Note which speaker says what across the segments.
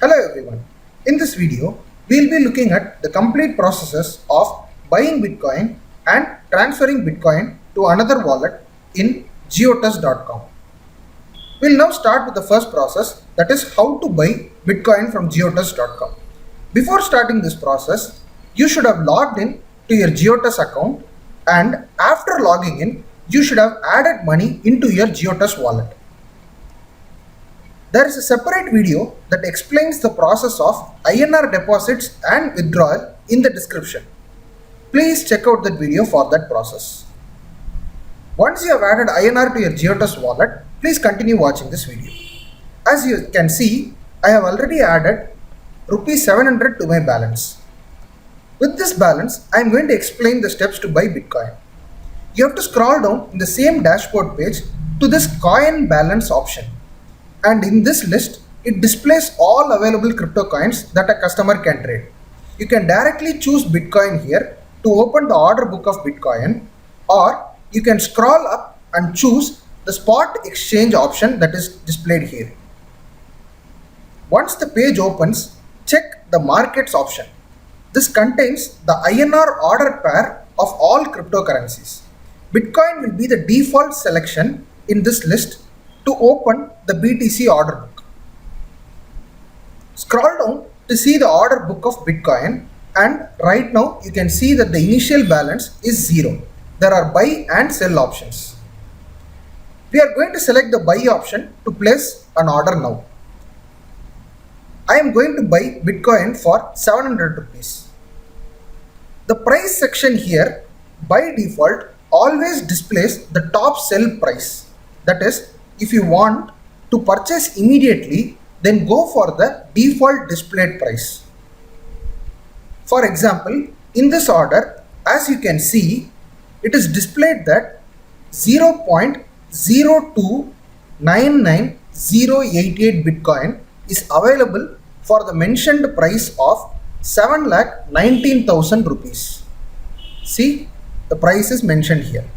Speaker 1: Hello everyone. In this video, we'll be looking at the complete processes of buying Bitcoin and transferring Bitcoin to another wallet in geotus.com. We'll now start with the first process, that is how to buy Bitcoin from geotus.com. Before starting this process, you should have logged in to your Geotus account, and after logging in, you should have added money into your Geotus wallet. There is a separate video that explains the process of INR deposits and withdrawal in the description. Please check out that video for that process. Once you have added INR to your Geotus wallet, please continue watching this video. As you can see, I have already added Rs 700 to my balance. With this balance, I am going to explain the steps to buy Bitcoin. You have to scroll down in the same dashboard page to this coin balance option. And in this list, it displays all available crypto coins that a customer can trade. You can directly choose Bitcoin here to open the order book of Bitcoin, or you can scroll up and choose the spot exchange option that is displayed here. Once the page opens, check the markets option. This contains the INR order pair of all cryptocurrencies. Bitcoin will be the default selection in this list to open the BTC order book. Scroll down to see the order book of Bitcoin, and right now you can see that the initial balance is 0. There are buy and sell options. We are going to select the buy option to place an order now. I am going to buy Bitcoin for 700 rupees. The price section here by default always displays the top sell price. That is, if you want to purchase immediately, then go for the default displayed price. For example, in this order, as you can see, it is displayed that 0.0299088 Bitcoin is available for the mentioned price of 7,19,000 rupees. See, the price is mentioned here.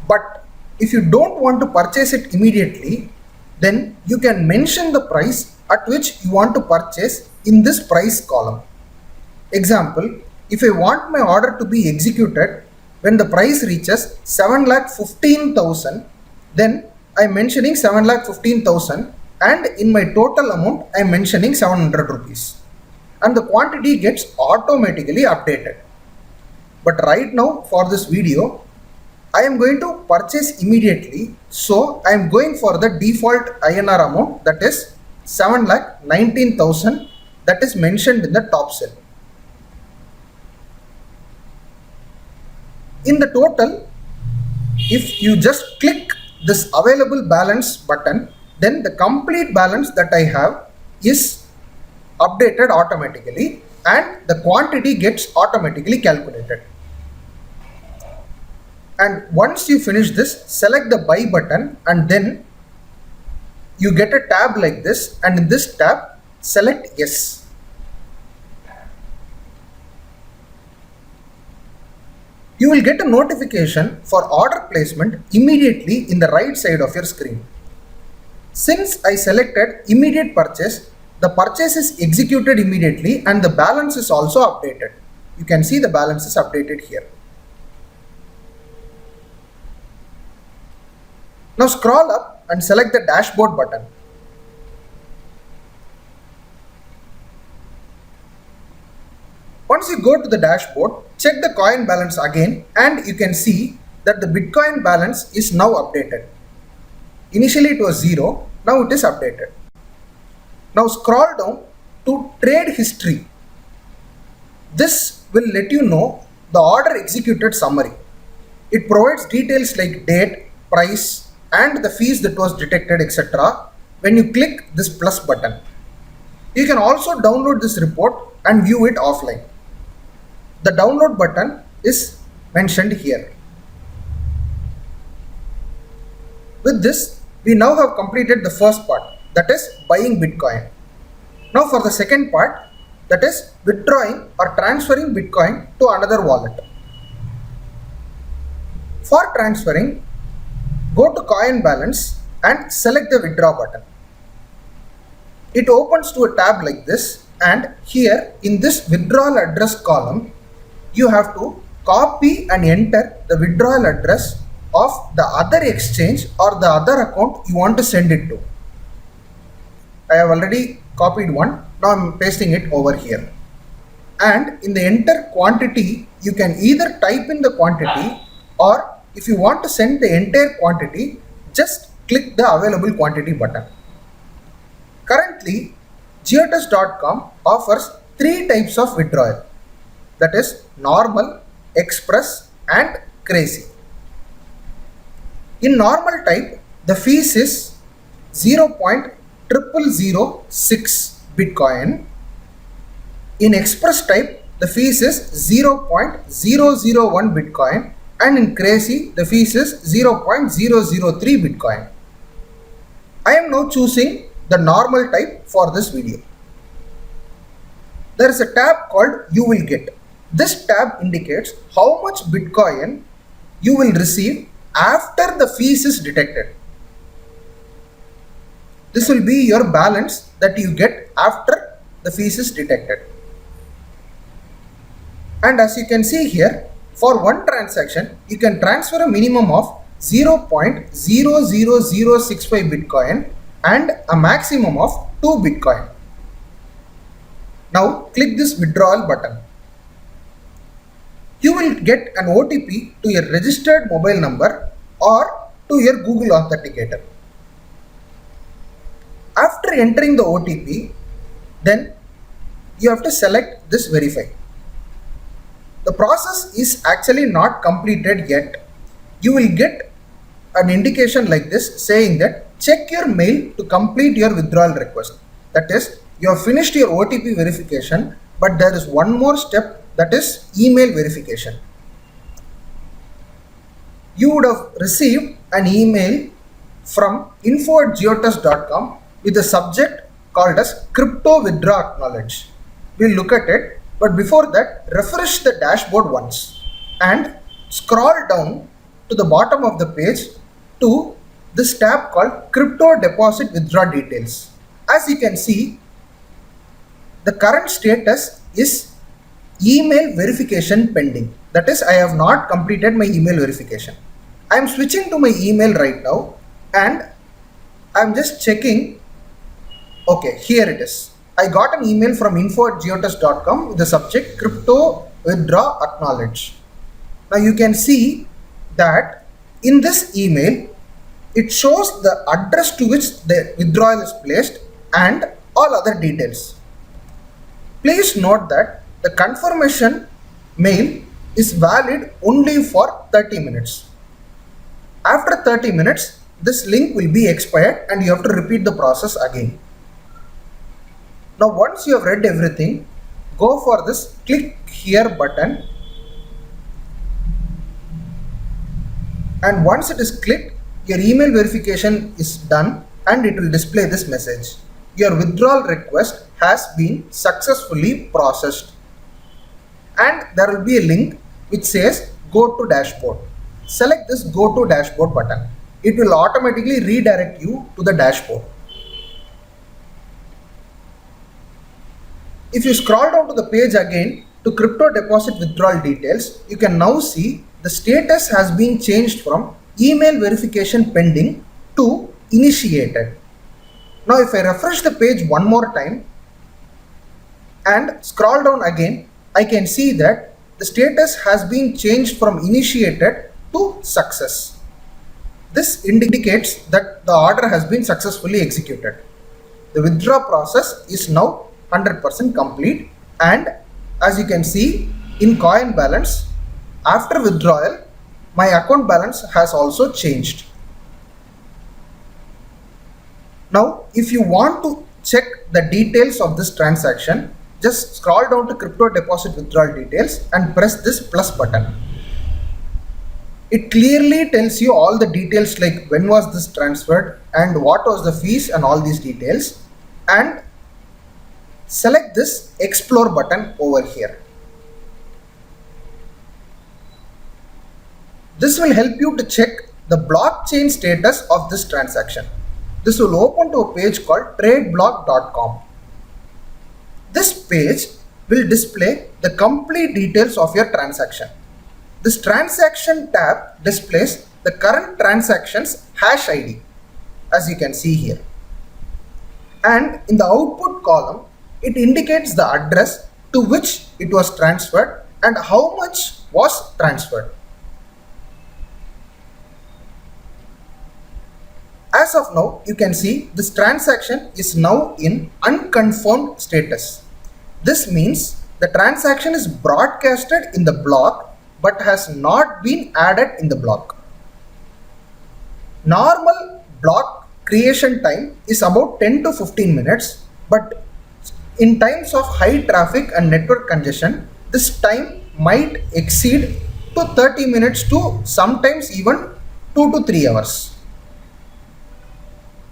Speaker 1: But if you don't want to purchase it immediately, then you can mention the price at which you want to purchase in this price column. Example, if I want my order to be executed when the price reaches 7,15,000, then I am mentioning 7,15,000, and in my total amount I am mentioning 700 rupees. And the quantity gets automatically updated. But right now for this video, I am going to purchase immediately, so I am going for the default INR amount, that is 7,19,000, that is mentioned in the top cell. In the total, if you just click this available balance button, then the complete balance that I have is updated automatically and the quantity gets automatically calculated. And once you finish this, select the buy button, and then you get a tab like this, and in this tab select yes. You will get a notification for order placement immediately in the right side of your screen. Since I selected immediate purchase, the purchase is executed immediately and the balance is also updated. You can see the balance is updated here. Now scroll up and select the dashboard button. Once you go to the dashboard, check the coin balance again, and you can see that the Bitcoin balance is now updated. Initially it was 0, now it is updated. Now scroll down to trade history. This will let you know the order executed summary. It provides details like date, price, and the fees that was detected, etc. when you click this plus button. You can also download this report and view it offline. The download button is mentioned here. With this, we now have completed the first part, that is buying Bitcoin. Now for the second part, that is withdrawing or transferring Bitcoin to another wallet. For transferring, go to coin balance and select the withdraw button. It opens to a tab like this, and here in this withdrawal address column, you have to copy and enter the withdrawal address of the other exchange or the other account you want to send it to. I have already copied one, now I am pasting it over here. And in the enter quantity, you can either type in the quantity, or if you want to send the entire quantity, just click the available quantity button. Currently, geotest.com offers 3 types of withdrawal, that is normal, express and crazy. In normal type, the fees is 0.0006 Bitcoin. In express type, the fees is 0.001 Bitcoin, and in crazy, the fees is 0.003 Bitcoin. I am now choosing the normal type for this video. There is a tab called You Will Get. This tab indicates how much Bitcoin you will receive after the fees is detected. This will be your balance that you get after the fees is detected. And as you can see here, for one transaction, you can transfer a minimum of 0.00065 Bitcoin and a maximum of 2 Bitcoin. Now click this withdrawal button. You will get an OTP to your registered mobile number or to your Google Authenticator. After entering the OTP, then you have to select this verify. The process is actually not completed yet. You will get an indication like this saying that check your mail to complete your withdrawal request. That is, you have finished your OTP verification, but there is one more step, that is email verification. You would have received an email from info@geotest.com with a subject called as crypto withdraw acknowledge. We'll look at it, but before that, refresh the dashboard once and scroll down to the bottom of the page to this tab called crypto deposit withdraw details. As you can see, the current status is email verification pending. That is, I have not completed my email verification. I am switching to my email right now and I am just checking. Okay, here it is. I got an email from info@geotest.com with the subject crypto withdraw acknowledge. Now you can see that in this email, it shows the address to which the withdrawal is placed and all other details. Please note that the confirmation mail is valid only for 30 minutes. After 30 minutes, this link will be expired and you have to repeat the process again. Now once you have read everything, go for this click here button, and once it is clicked, your email verification is done and it will display this message. Your withdrawal request has been successfully processed, and there will be a link which says go to dashboard. Select this go to dashboard button. It will automatically redirect you to the dashboard. If you scroll down to the page again to crypto deposit withdrawal details, you can now see the status has been changed from email verification pending to initiated. Now if I refresh the page one more time and scroll down again, I can see that the status has been changed from initiated to success. This indicates that the order has been successfully executed. The withdrawal process is now 100% complete, and as you can see in coin balance, after withdrawal, my account balance has also changed. Now, if you want to check the details of this transaction, just scroll down to crypto deposit withdrawal details and press this plus button. It clearly tells you all the details like when was this transferred and what was the fees and all these details, and select this explore button over here. This will help you to check the blockchain status of this transaction. this will open to a page called tradeblog.com. This page will display the complete details of your transaction. This transaction tab displays the current transaction's hash ID, as you can see here. And in the output column, it indicates the address to which it was transferred and how much was transferred. As of now, you can see this transaction is now in unconfirmed status. This means the transaction is broadcasted in the block but has not been added in the block. Normal block creation time is about 10 to 15 minutes, but in times of high traffic and network congestion, this time might exceed to 30 minutes to sometimes even 2 to 3 hours.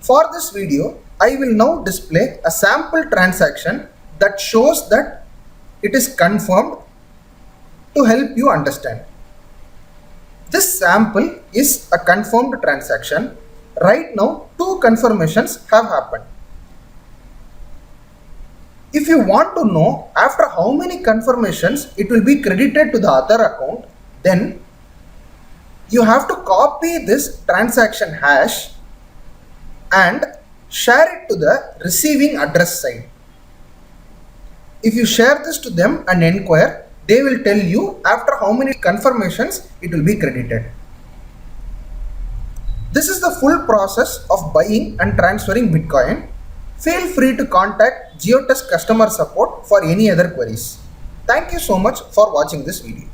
Speaker 1: For this video, I will now display a sample transaction that shows that it is confirmed to help you understand. This sample is a confirmed transaction. Right now, 2 confirmations have happened. If you want to know after how many confirmations it will be credited to the other account, then you have to copy this transaction hash and share it to the receiving address side. If you share this to them and inquire, they will tell you after how many confirmations it will be credited. This is the full process of buying and transferring Bitcoin. Feel free to contact Geotesk customer support for any other queries. Thank you so much for watching this video.